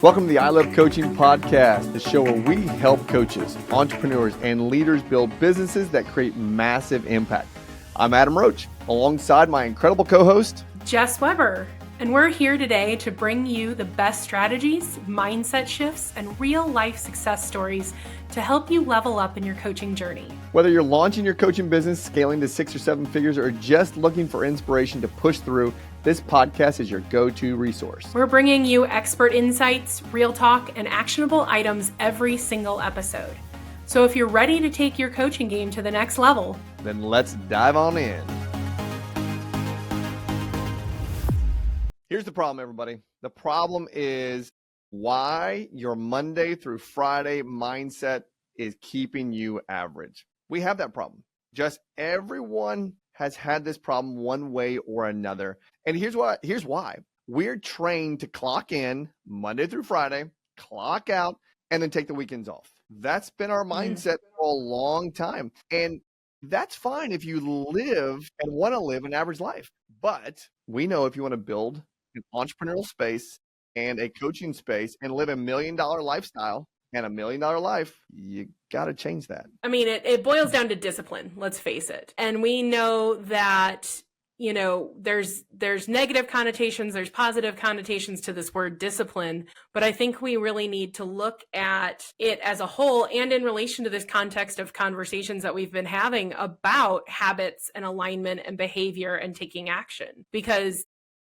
Welcome to the I Love Coaching podcast, the show where we help coaches, entrepreneurs, and leaders build businesses that create massive impact. I'm Adam Roach, alongside my incredible co-host, Jess Webber, and we're here today to bring you the best strategies, mindset shifts, and real-life success stories to help you level up in your coaching journey. Whether you're launching your coaching business, scaling to 6 or 7 figures, or just looking for inspiration to push through, this podcast is your go-to resource. We're bringing you expert insights, real talk, and actionable items every single episode. So if you're ready to take your coaching game to the next level, then let's dive on in. Here's the problem, everybody. The problem is why your Monday through Friday mindset is keeping you average. We have that problem. Just everyone has had this problem one way or another. And here's why. We're trained to clock in Monday through Friday, clock out, and then take the weekends off. That's been our mindset for a long time. And that's fine if you live and want to live an average life. But we know if you want to build an entrepreneurial space and a coaching space and live $1 million lifestyle and $1 million life, you got to change that. I mean, it boils down to discipline, let's face it. And we know that, you know, there's negative connotations, there's positive connotations to this word discipline, but I think we really need to look at it as a whole and in relation to this context of conversations that we've been having about habits and alignment and behavior and taking action, because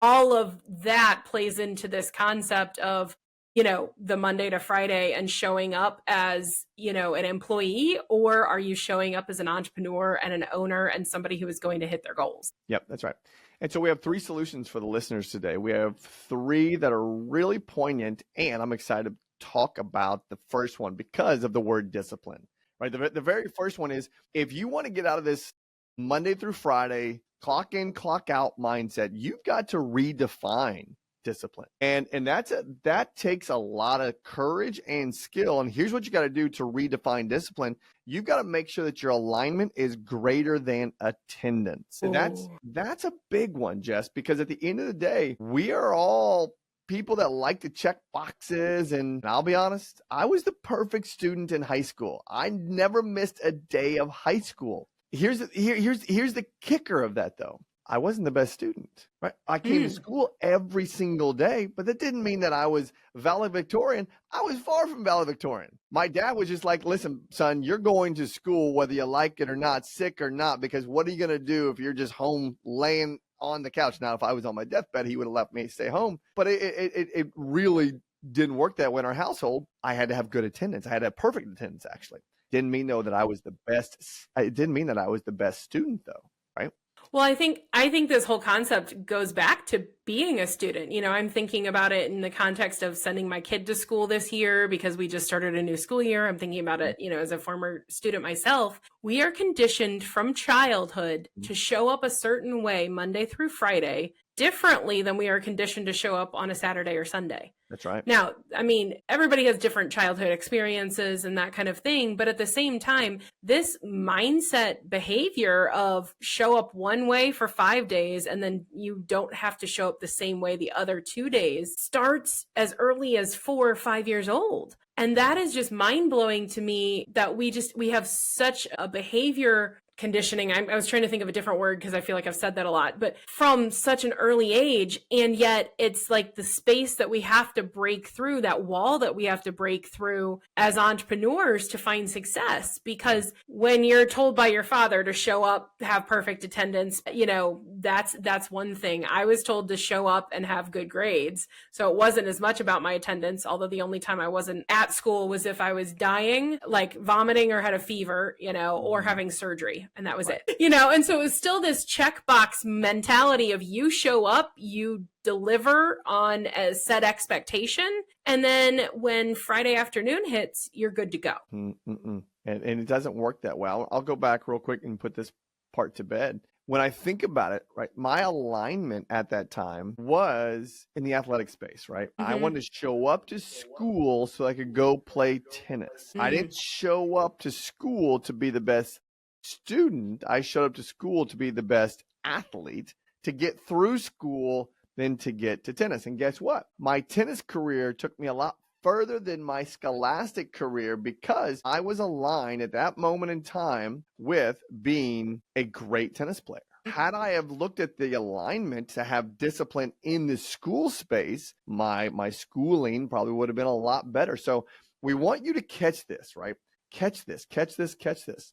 all of that plays into this concept of, you know, the Monday to Friday and showing up as, you know, an employee, or are you showing up as an entrepreneur and an owner and somebody who is going to hit their goals? Yep, that's right. And so we have 3 solutions for the listeners today. We have 3 that are really poignant, and I'm excited to talk about the first one because of the word discipline, right? The very first one is, if you want to get out of this Monday through Friday, clock in, clock out mindset, you've got to redefine discipline. And that takes a lot of courage and skill. And here's what you got to do to redefine discipline. You've got to make sure that your alignment is greater than attendance. And that's a big one, Jess, because at the end of the day, we are all people that like to check boxes. And I'll be honest, I was the perfect student in high school. I never missed a day of high school. Here's the kicker of that, though. I wasn't the best student, right? I came to school every single day, but that didn't mean that I was valedictorian. I was far from valedictorian. My dad was just like, listen, son, you're going to school whether you like it or not, sick or not, because what are you going to do if you're just home laying on the couch? Now, if I was on my deathbed, he would have left me stay home. But it really didn't work that way in our household. I had to have good attendance. I had to have perfect attendance, actually. Didn't mean, though, that I was the best. It didn't mean that I was the best student, though, right? Well, I think this whole concept goes back to being a student. You know, I'm thinking about it in the context of sending my kid to school this year because we just started a new school year. I'm thinking about it, you know, as a former student myself. We are conditioned from childhood to show up a certain way Monday through Friday, differently than we are conditioned to show up on a Saturday or Sunday. That's right. Now, I mean, everybody has different childhood experiences and that kind of thing. But at the same time, this mindset behavior of show up one way for 5 days and then you don't have to show up the same way the other 2 days starts as early as 4 or 5 years old. And that is just mind blowing to me that we have such a behavior conditioning. I was trying to think of a different word because I feel like I've said that a lot, but from such an early age. And yet it's like the space that we have to break through, that wall that we have to break through as entrepreneurs to find success. Because when you're told by your father to show up, have perfect attendance, you know, that's one thing. I was told to show up and have good grades. So it wasn't as much about my attendance, although the only time I wasn't at school was if I was dying, like vomiting or had a fever, you know, or having surgery. And that was it, you know? And so it was still this checkbox mentality of you show up, you deliver on a set expectation. And then when Friday afternoon hits, you're good to go. And it doesn't work that well. I'll go back real quick and put this part to bed. When I think about it, right, my alignment at that time was in the athletic space, right? I wanted to show up to school so I could go play tennis. I didn't show up to school to be the best student. I showed up to school to be the best athlete, to get through school than to get to tennis. And guess what? My tennis career took me a lot further than my scholastic career because I was aligned at that moment in time with being a great tennis player. Had I have looked at the alignment to have discipline in the school space, my schooling probably would have been a lot better. So we want you to catch this, right? Catch this.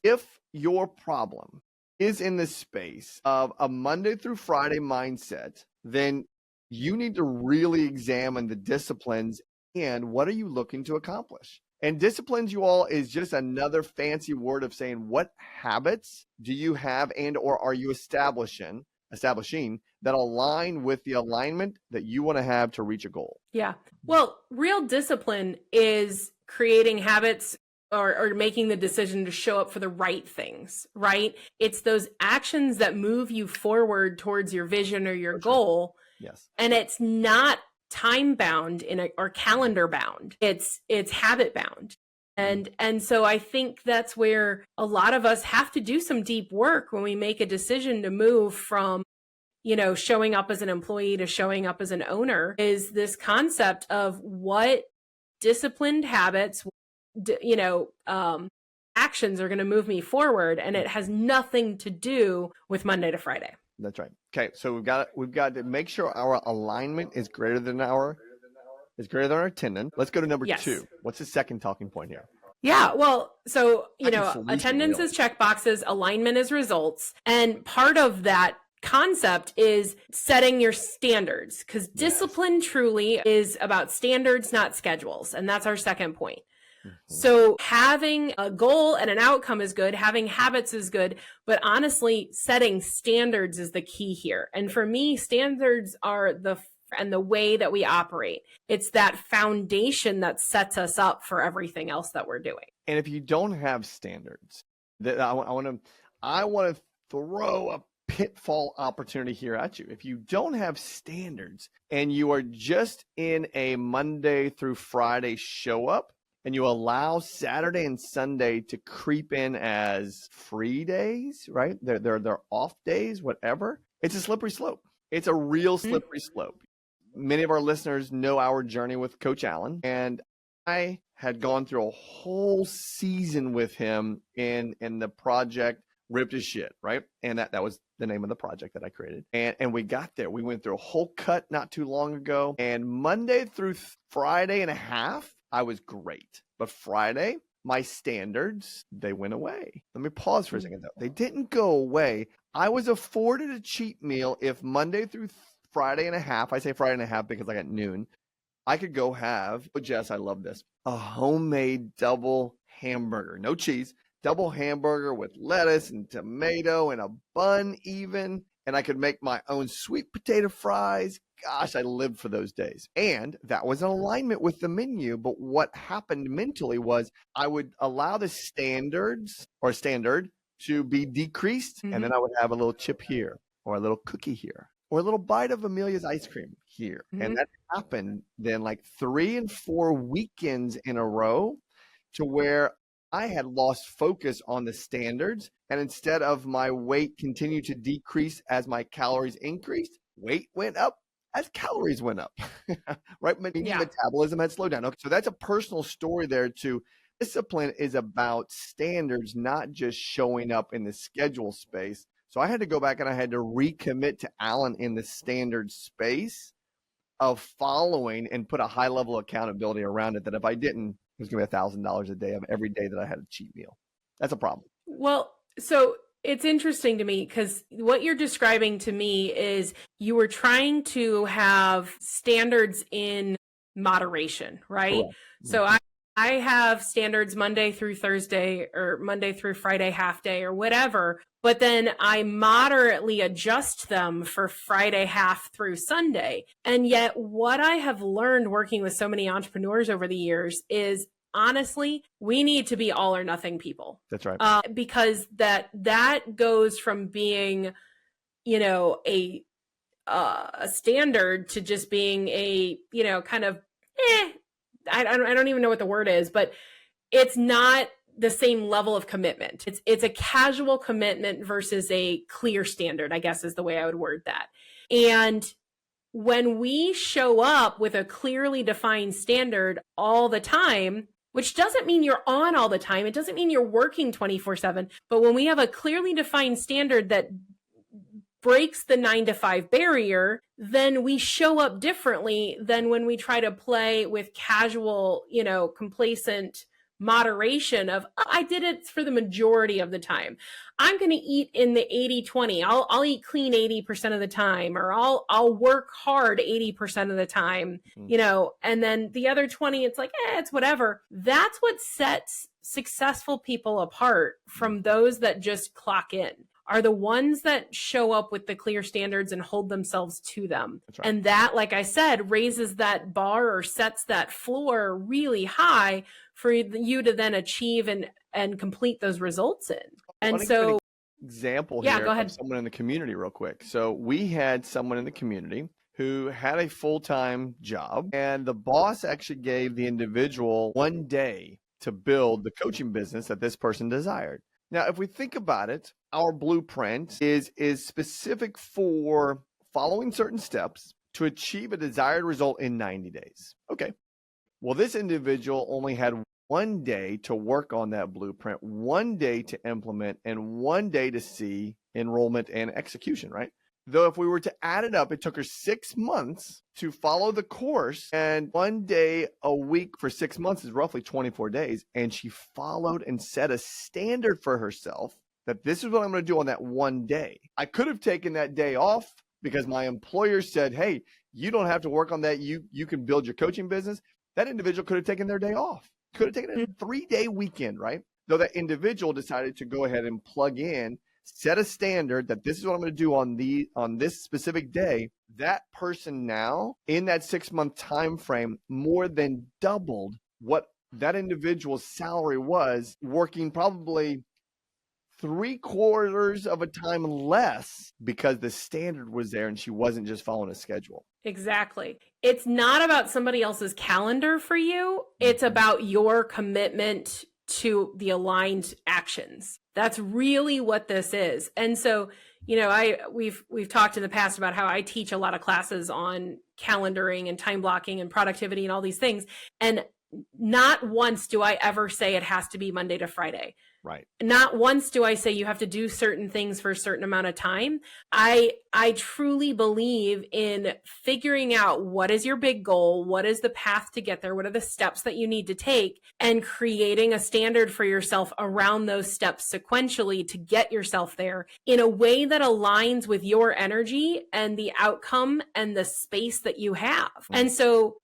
If your problem is in the space of a Monday through Friday mindset, then you need to really examine the disciplines and what are you looking to accomplish? And disciplines, you all, is just another fancy word of saying what habits do you have and or are you establishing that align with the alignment that you want to have to reach a goal. Yeah. Well, real discipline is creating habits or making the decision to show up for the right things, right? It's those actions that move you forward towards your vision or your goal. Yes. And it's not time bound or calendar bound. It's habit bound. And so I think that's where a lot of us have to do some deep work when we make a decision to move from, showing up as an employee to showing up as an owner, is this concept of what disciplined habits, actions are going to move me forward. And it has nothing to do with Monday to Friday. That's right. Okay. So we've got to make sure our alignment is greater than our attendance. Let's go to number 2. What's the second talking point here? Yeah, well, so, attendance is check boxes, alignment is results. And part of that concept is setting your standards, because discipline truly is about standards, not schedules. And that's our second point. So having a goal and an outcome is good. Having habits is good. But honestly, setting standards is the key here. And for me, standards are the way that we operate. It's that foundation that sets us up for everything else that we're doing. And if you don't have standards, I want to throw a pitfall opportunity here at you. If you don't have standards and you are just in a Monday through Friday show up, and you allow Saturday and Sunday to creep in as free days, right? They're off days, whatever. It's a slippery slope. It's a real slippery slope. Many of our listeners know our journey with Coach Allen, and I had gone through a whole season with him in the project Ripped as Shit, right? And that was the name of the project that I created. And we got there. We went through a whole cut not too long ago, and Monday through Friday and a half, I was great. But Friday, my standards, they went away. Let me pause for a second, though. They didn't go away. I was afforded a cheat meal if Monday through Friday and a half, I say Friday and a half because I got noon, I could go have, Jess, I love this, a homemade double hamburger, no cheese, double hamburger with lettuce and tomato and a bun even. And I could make my own sweet potato fries. Gosh, I lived for those days. And that was in alignment with the menu. But what happened mentally was I would allow the standard to be decreased. And then I would have a little chip here or a little cookie here or a little bite of Amelia's ice cream here. And that happened then like 3 and 4 weekends in a row to where I had lost focus on the standards, and instead of my weight continue to decrease as my calories increased, weight went up as calories went up, right? Metabolism had slowed down. Okay, so that's a personal story there too. Discipline is about standards, not just showing up in the schedule space. So I had to go back and I had to recommit to Alan in the standard space of following and put a high level of accountability around it that if I didn't, it was going to be $1,000 a day of every day that I had a cheat meal. That's a problem. Well, so it's interesting to me because what you're describing to me is you were trying to have standards in moderation, right? Correct. So I have standards Monday through Thursday or Monday through Friday half day or whatever, but then I moderately adjust them for Friday half through Sunday. And yet what I have learned working with so many entrepreneurs over the years is honestly, we need to be all or nothing people. That's right. Because that goes from being, a standard to just being a, kind of, I don't even know what the word is, but it's not the same level of commitment. It's a casual commitment versus a clear standard, I guess is the way I would word that. And when we show up with a clearly defined standard all the time, which doesn't mean you're on all the time, it doesn't mean you're working 24/7, but when we have a clearly defined standard that breaks the 9 to 5 barrier, then we show up differently than when we try to play with casual, complacent moderation of, oh, I did it for the majority of the time. I'm going to eat in the 80-20. I'll eat clean 80% of the time, or I'll work hard 80% of the time, and then the other 20, it's like, it's whatever. That's what sets successful people apart from those that just clock in. Are the ones that show up with the clear standards and hold themselves to them. That's right. And that, like I said, raises that bar or sets that floor really high for you to then achieve and complete those results in. And so, example here of someone in the community real quick. So we had someone in the community who had a full-time job, and the boss actually gave the individual 1 day to build the coaching business that this person desired. Now, if we think about it, our blueprint is specific for following certain steps to achieve a desired result in 90 days. Okay. Well, this individual only had 1 day to work on that blueprint, 1 day to implement, and 1 day to see enrollment and execution, right? Though if we were to add it up, it took her 6 months to follow the course, and 1 day a week for 6 months is roughly 24 days. And she followed and set a standard for herself that this is what I'm going to do on that 1 day. I could have taken that day off because my employer said, hey, you don't have to work on that. You can build your coaching business. That individual could have taken their day off, could have taken a 3-day weekend, right? Though that individual decided to go ahead and plug in, set a standard that this is what I'm going to do on this specific day. That person now in that 6-month time frame more than doubled what that individual's salary was, working probably 3/4 of a time less because the standard was there and she wasn't just following a schedule. Exactly. It's not about somebody else's calendar for you. It's about your commitment to the aligned actions. That's really what this is. And so, we've talked in the past about how I teach a lot of classes on calendaring and time blocking and productivity and all these things. And not once do I ever say it has to be Monday to Friday. Right. Not once do I say you have to do certain things for a certain amount of time. I truly believe in figuring out what is your big goal, what is the path to get there, what are the steps that you need to take, and creating a standard for yourself around those steps sequentially to get yourself there in a way that aligns with your energy and the outcome and the space that you have. Mm-hmm. And so,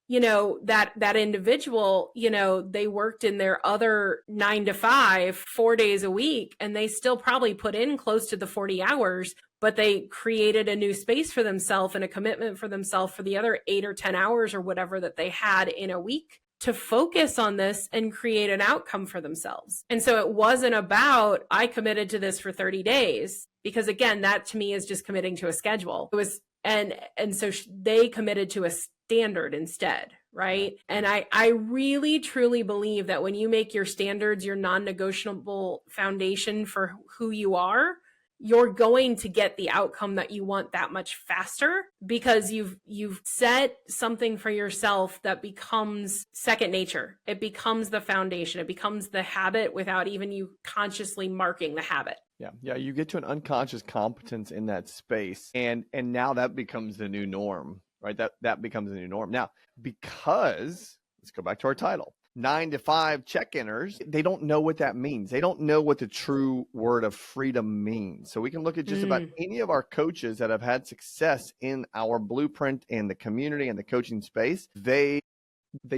that individual, they worked in their other 9 to 5, 4 days a week, and they still probably put in close to the 40 hours, but they created a new space for themselves and a commitment for themselves for the other 8 or 10 hours or whatever that they had in a week to focus on this and create an outcome for themselves. And so it wasn't about, I committed to this for 30 days, because again, that to me is just committing to a schedule. It was, and so they committed to a standard instead, right? And I really, truly believe that when you make your standards your non-negotiable foundation for who you are, you're going to get the outcome that you want that much faster, because you've set something for yourself that becomes second nature. It becomes the foundation. It becomes the habit without even you consciously marking the habit. Yeah. You get to an unconscious competence in that space, and now that becomes the new norm, right? That becomes the new norm. Now, because let's go back to our title. 9 to 5 check-inners, they don't know what that means. They don't know what the true word of freedom means. So we can look at just about any of our coaches that have had success in our blueprint and the community and the coaching space. They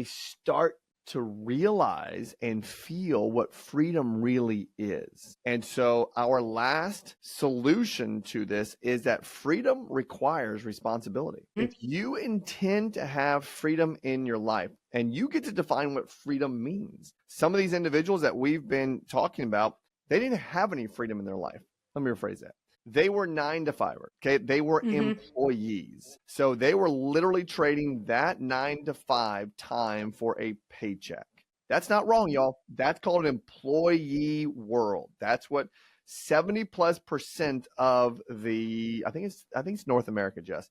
start to realize and feel what freedom really is. And so our last solution to this is that freedom requires responsibility. If you intend to have freedom in your life, and you get to define what freedom means. Some of these individuals that we've been talking about, they didn't have any freedom in their life. Let me rephrase that. They were 9 to 5er. Okay. They were employees. So they were literally trading that 9 to 5 time for a paycheck. That's not wrong, y'all. That's called an employee world. That's what 70+% of the, I think it's North America, Jess.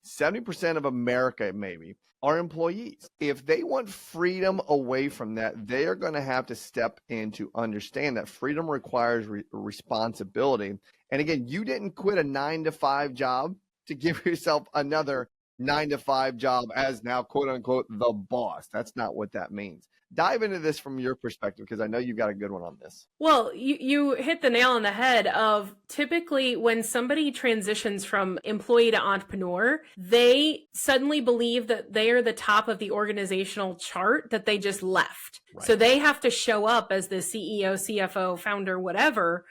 70% of America maybe are employees. If they want freedom away from that, they are going to have to step in to understand that freedom requires responsibility. And again, you didn't quit a 9-to-5 job to give yourself another 9-to-5 job as now, quote unquote, the boss. That's not what that means. Dive into this from your perspective, because I know you've got a good one on this. Well, you hit the nail on the head of typically when somebody transitions from employee to entrepreneur, they suddenly believe that they are the top of the organizational chart that they just left. Right. So they have to show up as the CEO, CFO, founder, whatever.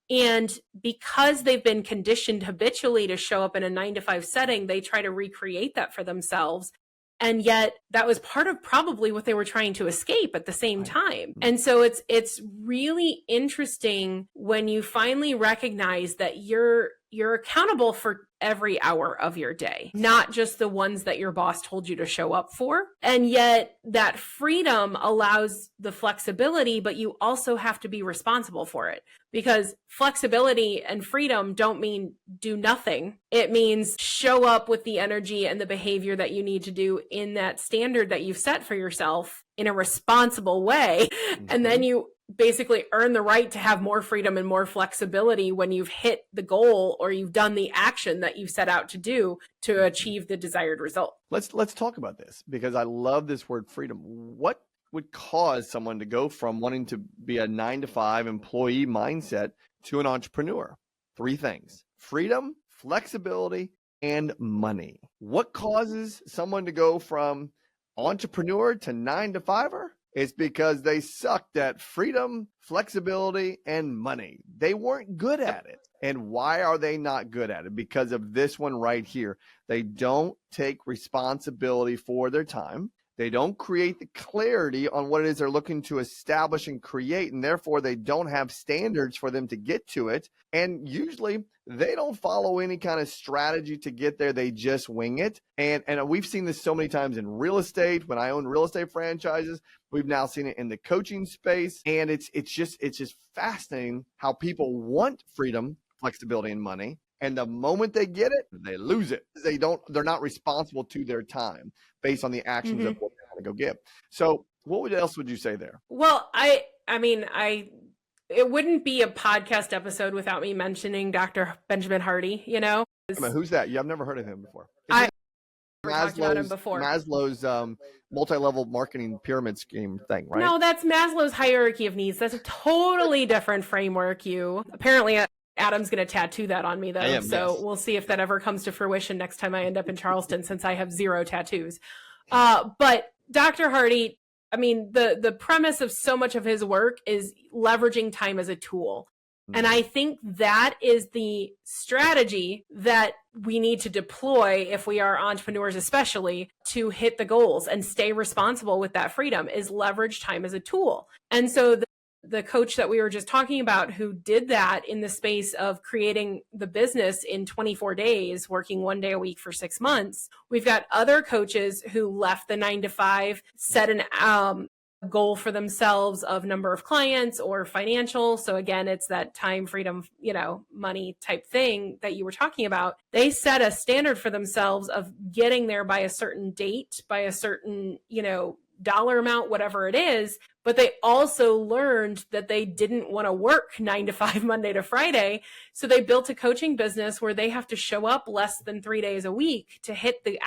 And because they've been conditioned habitually to show up in a 9-to-5 setting, they try to recreate that for themselves. And yet that was part of probably what they were trying to escape at the same time. And so it's really interesting when you finally recognize that you're accountable for every hour of your day, not just the ones that your boss told you to show up for. And yet that freedom allows the flexibility, but you also have to be responsible for it, because flexibility and freedom don't mean do nothing. It means show up with the energy and the behavior that you need to do in that standard that you've set for yourself in a responsible way. Mm-hmm. And then you basically earn the right to have more freedom and more flexibility when you've hit the goal or you've done the action that you set out to do to achieve the desired result. Let's talk about this, because I love this word freedom. What would cause someone to go from wanting to be a 9-to-5 employee mindset to an entrepreneur? 3 things: freedom, flexibility, and money. What causes someone to go from entrepreneur to 9-to-5er? It's because they sucked at freedom, flexibility, and money. They weren't good at it. And why are they not good at it? Because of this one right here. They don't take responsibility for their time. They don't create the clarity on what it is they're looking to establish and create, and therefore they don't have standards for them to get to it. And usually they don't follow any kind of strategy to get there. They just wing it. And we've seen this so many times in real estate. When I own real estate franchises, we've now seen it in the coaching space. And it's just fascinating how people want freedom, flexibility, and money. And the moment they get it, they lose it. They're not responsible to their time based on the actions of what they're going to go get. So what else would you say there? Well, I mean, it wouldn't be a podcast episode without me mentioning Dr. Benjamin Hardy, you know? Who's that? Yeah, I've never heard of him before. I've talked about him before. Maslow's multi-level marketing pyramid scheme thing, right? No, that's Maslow's hierarchy of needs. That's a totally different framework. Apparently Adam's going to tattoo that on me, though. Yes. We'll see if that ever comes to fruition next time I end up in Charleston, since I have 0 tattoos. But Dr. Hardy, I mean, the premise of so much of his work is leveraging time as a tool. Mm-hmm. And I think that is the strategy that we need to deploy if we are entrepreneurs, especially to hit the goals and stay responsible with that freedom, is leverage time as a tool. And so the coach that we were just talking about, who did that in the space of creating the business in 24 days, working 1 day a week for 6 months. We've got other coaches who left the 9-to-5, set an goal for themselves of number of clients or financial. So again, it's that time, freedom, money type thing that you were talking about. They set a standard for themselves of getting there by a certain date, by a certain, dollar amount, whatever it is. But they also learned that they didn't want to work 9-to-5 Monday to Friday. So they built a coaching business where they have to show up less than 3 days a week to hit the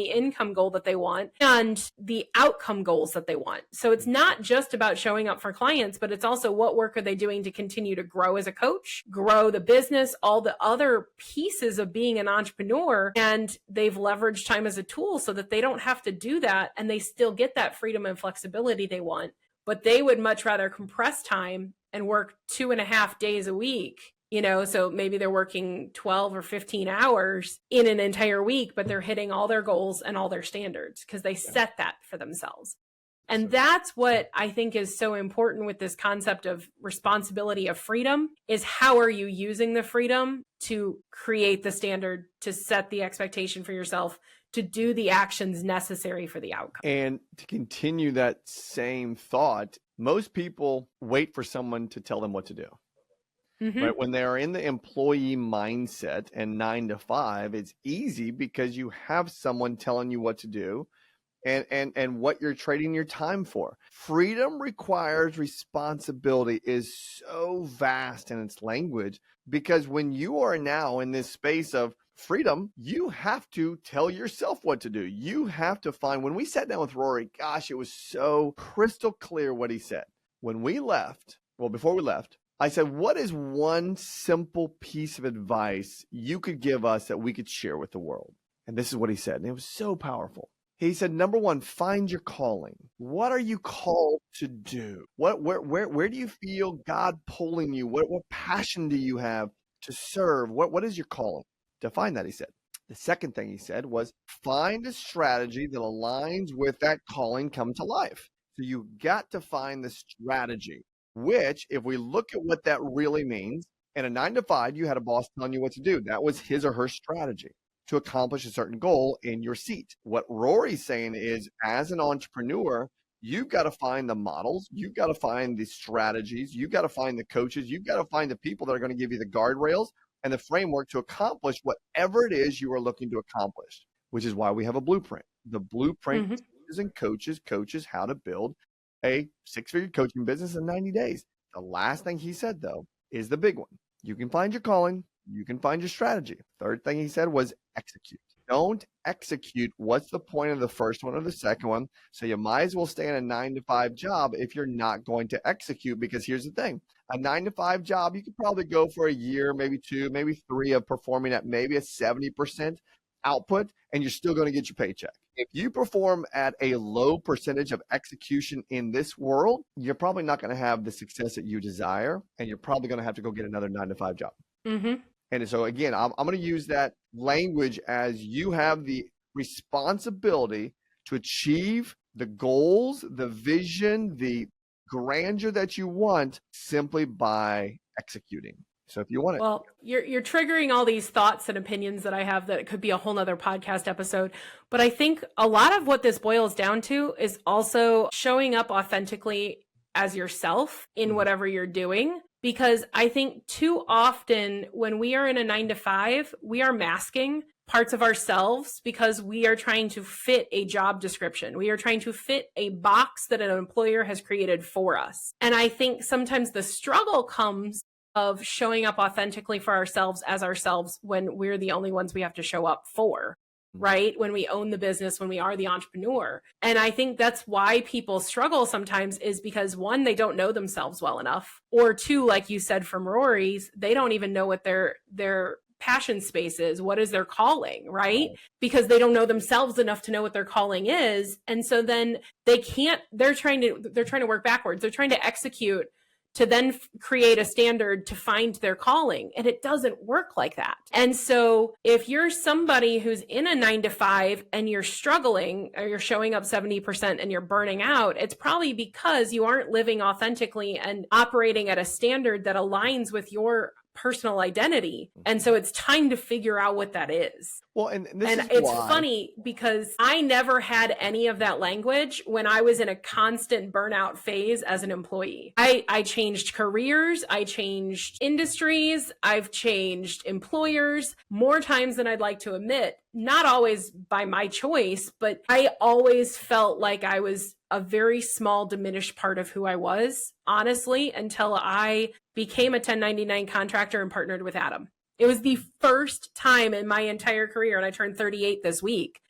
income goal that they want and the outcome goals that they want. So it's not just about showing up for clients, but it's also what work are they doing to continue to grow as a coach, grow the business, all the other pieces of being an entrepreneur. And they've leveraged time as a tool so that they don't have to do that, and they still get that freedom and flexibility they want. But they would much rather compress time and work 2.5 days a week. So maybe they're working 12 or 15 hours in an entire week, but they're hitting all their goals and all their standards because they set that for themselves. And that's what I think is so important with this concept of responsibility of freedom, is how are you using the freedom to create the standard, to set the expectation for yourself, to do the actions necessary for the outcome. And to continue that same thought, most people wait for someone to tell them what to do. right? When they are in the employee mindset and 9 to 5, it's easy because you have someone telling you what to do and what you're trading your time for. Freedom requires responsibility is so vast in its language, because when you are now in this space of freedom, you have to tell yourself what to do. You have to find, when we sat down with Rory, gosh, it was so crystal clear what he said. When we left, well, before we left, I said, what is one simple piece of advice you could give us that we could share with the world? And this is what he said. And it was so powerful. He said, number one, find your calling. What are you called to do? Where do you feel God pulling you? What passion do you have to serve? What is your calling? Define that, he said. The second thing he said was find a strategy that aligns with that calling come to life. So you got to find the strategy, which if we look at what that really means, in a 9 to 5, you had a boss telling you what to do. That was his or her strategy to accomplish a certain goal in your seat. What Rory's saying is, as an entrepreneur, you've got to find the models, you've got to find the strategies, you've got to find the coaches, you've got to find the people that are going to give you the guardrails and the framework to accomplish whatever it is you are looking to accomplish, which is why we have a blueprint. The blueprint teaches and coaches how to build a 6-figure coaching business in 90 days. The last thing he said, though, is the big one. You can find your calling. You can find your strategy. Third thing he said was execute. Don't execute. What's the point of the first one or the second one? So you might as well stay in a 9 to 5 job if you're not going to execute, because here's the thing. A 9 to 5 job, you could probably go for a year, maybe 2, maybe 3 of performing at maybe a 70% output, and you're still going to get your paycheck. If you perform at a low percentage of execution in this world, you're probably not going to have the success that you desire, and you're probably going to have to go get another 9 to 5 job. And so again, I'm going to use that language as you have the responsibility to achieve the goals, the vision, the grandeur that you want simply by executing. So if you want it. Well, you're triggering all these thoughts and opinions that I have that it could be a whole nother podcast episode. But I think a lot of what this boils down to is also showing up authentically as yourself in whatever you're doing. Because I think too often when we are in a 9 to 5, we are masking parts of ourselves because we are trying to fit a job description. We are trying to fit a box that an employer has created for us. And I think sometimes the struggle comes of showing up authentically for ourselves as ourselves when we're the only ones we have to show up for. Right? When we own the business, when we are the entrepreneur. And I think that's why people struggle sometimes is because 1, they don't know themselves well enough. Or 2, like you said from Rory's, they don't even know what their passion space is. What is their calling, right? Because they don't know themselves enough to know what their calling is. And so then they're trying to work backwards. They're trying to execute to then create a standard to find their calling. And it doesn't work like that. And so if you're somebody who's in a 9 to 5 and you're struggling or you're showing up 70% and you're burning out, it's probably because you aren't living authentically and operating at a standard that aligns with your personal identity. And so it's time to figure out what that is. Well, and it's funny because I never had any of that language when I was in a constant burnout phase as an employee. I changed careers, I changed industries, I've changed employers more times than I'd like to admit. Not always by my choice, but I always felt like I was a very small, diminished part of who I was, honestly, until I became a 1099 contractor and partnered with Adam. It was the first time in my entire career, and I turned 38 this week,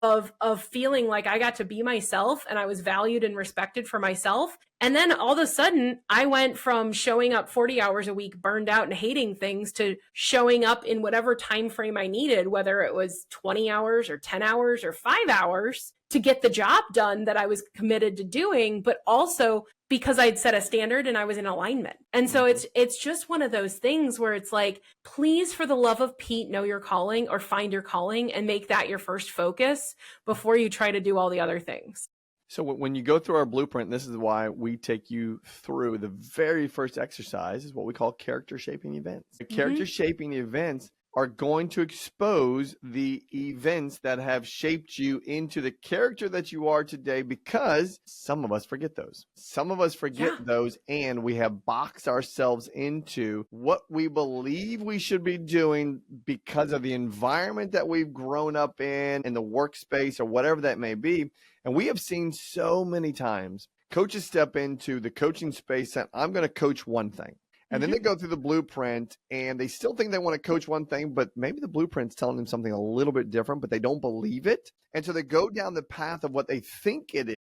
of feeling like I got to be myself and I was valued and respected for myself. And then all of a sudden, I went from showing up 40 hours a week, burned out and hating things, to showing up in whatever time frame I needed, whether it was 20 hours or 10 hours or 5 hours, to get the job done that I was committed to doing, but also because I'd set a standard and I was in alignment. And so it's just one of those things where it's like, please, for the love of Pete, know your calling or find your calling and make that your first focus before you try to do all the other things. So when you go through our blueprint, this is why we take you through the very first exercise is what we call character shaping events. The character shaping events are going to expose the events that have shaped you into the character that you are today, because some of us forget those. Some of us forget those, and we have boxed ourselves into what we believe we should be doing because of the environment that we've grown up in the workspace or whatever that may be. And we have seen so many times coaches step into the coaching space and I'm going to coach one thing. And then they go through the blueprint and they still think they want to coach one thing, but maybe the blueprint's telling them something a little bit different, but they don't believe it. And so they go down the path of what they think it is.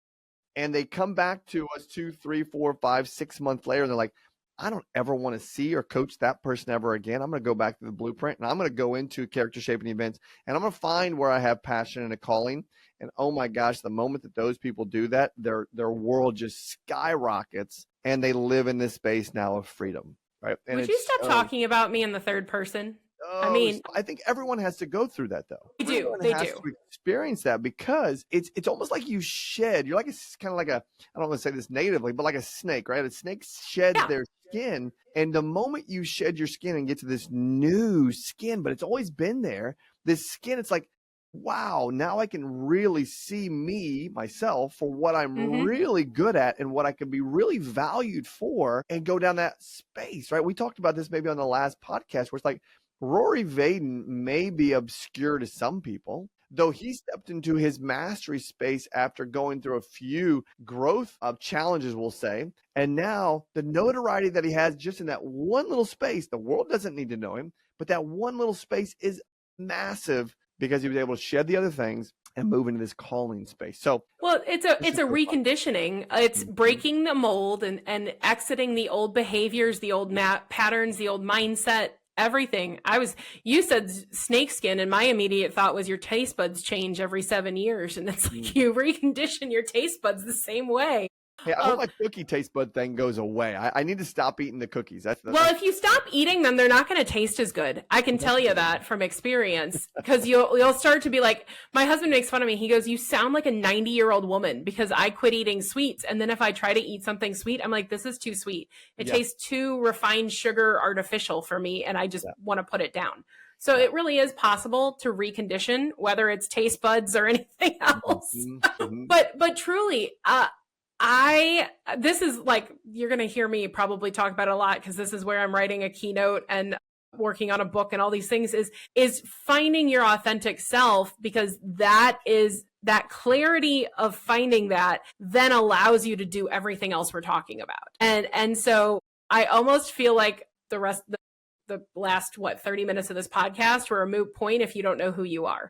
And they come back to us 2, 3, 4, 5, 6 months later. And they're like, I don't ever want to see or coach that person ever again. I'm going to go back to the blueprint and I'm going to go into character shaping events and I'm going to find where I have passion and a calling. And oh my gosh, the moment that those people do that, their world just skyrockets and they live in this space now of freedom, right? And would you stop talking about me in the third person? I mean, I think everyone has to go through that though. They do. They do. To experience that because it's almost like you shed. You're like kind of like a, I don't want to say this natively, but like a snake, right? A snake sheds their skin, and the moment you shed your skin and get to this new skin, but it's always been there. This skin, it's like, wow, now I can really see myself for what I'm really good at and what I can be really valued for and go down that space, right? We talked about this maybe on the last podcast where it's like Rory Vaden may be obscure to some people, though he stepped into his mastery space after going through a few growth challenges, we'll say. And now the notoriety that he has just in that one little space, the world doesn't need to know him, but that one little space is massive because he was able to shed the other things and move into this calling space. So, well, it's a reconditioning. It's breaking the mold and exiting the old behaviors, the old patterns, the old mindset, everything. You said snakeskin, and my immediate thought was your taste buds change every 7 years. And it's like you recondition your taste buds the same way. Hey, I hope my cookie taste bud thing goes away. I need to stop eating the cookies. Well, if you stop eating them, they're not going to taste as good. I can tell you that from experience, because you'll start to be like, my husband makes fun of me. He goes, you sound like a 90-year-old woman because I quit eating sweets. And then if I try to eat something sweet, I'm like, this is too sweet. It tastes too refined sugar, artificial for me. And I just want to put it down. So it really is possible to recondition, whether it's taste buds or anything else. But truly, this is like, you're going to hear me probably talk about it a lot because this is where I'm writing a keynote and working on a book and all these things is finding your authentic self, because that clarity of finding that then allows you to do everything else we're talking about. And so I almost feel like the last 30 minutes of this podcast were a moot point if you don't know who you are.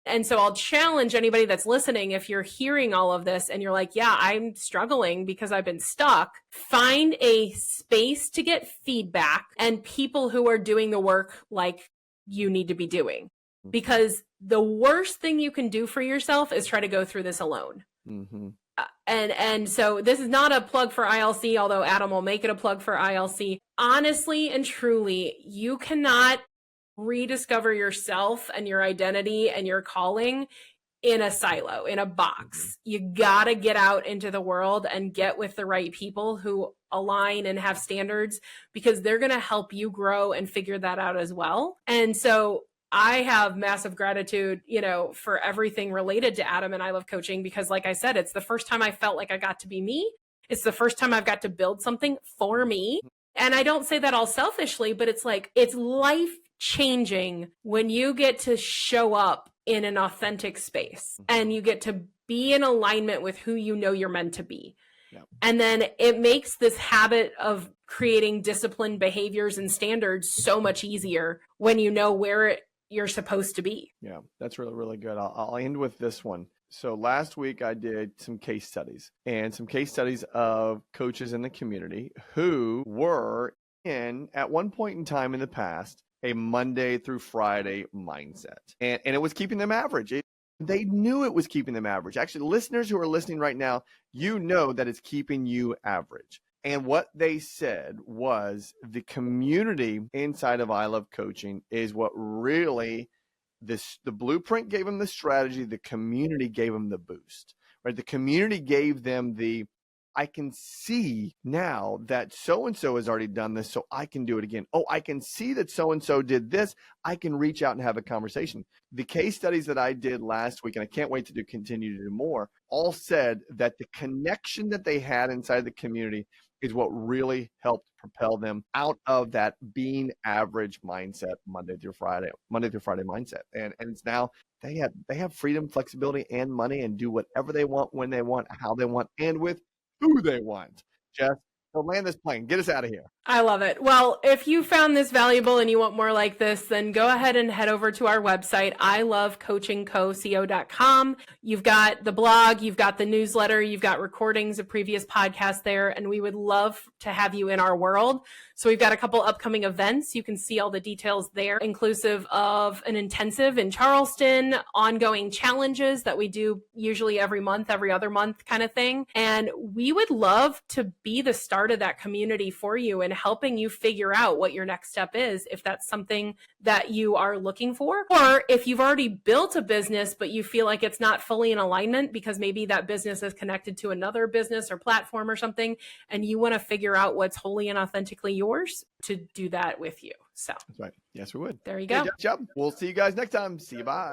And so I'll challenge anybody that's listening, if you're hearing all of this and you're like, yeah, I'm struggling because I've been stuck, find a space to get feedback and people who are doing the work like you need to be doing. Because the worst thing you can do for yourself is try to go through this alone. And so this is not a plug for ILC, although Adam will make it a plug for ILC. Honestly and truly, you cannot rediscover yourself and your identity and your calling in a silo, in a box. You gotta get out into the world and get with the right people who align and have standards, because they're gonna help you grow and figure that out as well. And so I have massive gratitude, for everything related to Adam and I Love Coaching, because like I said, it's the first time I felt like I got to be me. It's the first time I've got to build something for me. And I don't say that all selfishly, but it's like, it's life changing when you get to show up in an authentic space and you get to be in alignment with who you know you're meant to be. And then it makes this habit of creating disciplined behaviors and standards so much easier when you know where you're supposed to be. Yeah, that's really, really good. I'll end with this one. So last week I did some case studies of coaches in the community who were in, at one point in time in the past, a Monday through Friday mindset. And it was keeping them average. They knew it was keeping them average. Actually, listeners who are listening right now, you know that it's keeping you average. And what they said was the community inside of I Love Coaching is what really, the blueprint gave them the strategy, the community gave them the boost, right? The community gave them the I can see now that so-and-so has already done this, so I can do it again. Oh, I can see that so-and-so did this. I can reach out and have a conversation. The case studies that I did last week, and I can't wait to continue to do more, all said that the connection that they had inside the community is what really helped propel them out of that being average mindset, Monday through Friday mindset. And it's now they have freedom, flexibility, and money, and do whatever they want, when they want, how they want, and with who they want. Jess, so land this plane. Get us out of here. I love it. Well, if you found this valuable and you want more like this, then go ahead and head over to our website, ilovecoachingco.com. You've got the blog, you've got the newsletter, you've got recordings of previous podcasts there, and we would love to have you in our world. So we've got a couple upcoming events. You can see all the details there, inclusive of an intensive in Charleston, ongoing challenges that we do usually every month, every other month kind of thing. And we would love to be the start of that community for you and helping you figure out what your next step is, if that's something that you are looking for, or if you've already built a business, but you feel like it's not fully in alignment because maybe that business is connected to another business or platform or something, and you want to figure out what's wholly and authentically yours, to do that with you. So that's right. Yes, we would. There you go. Hey, Jeff, we'll see you guys next time. See you. Bye.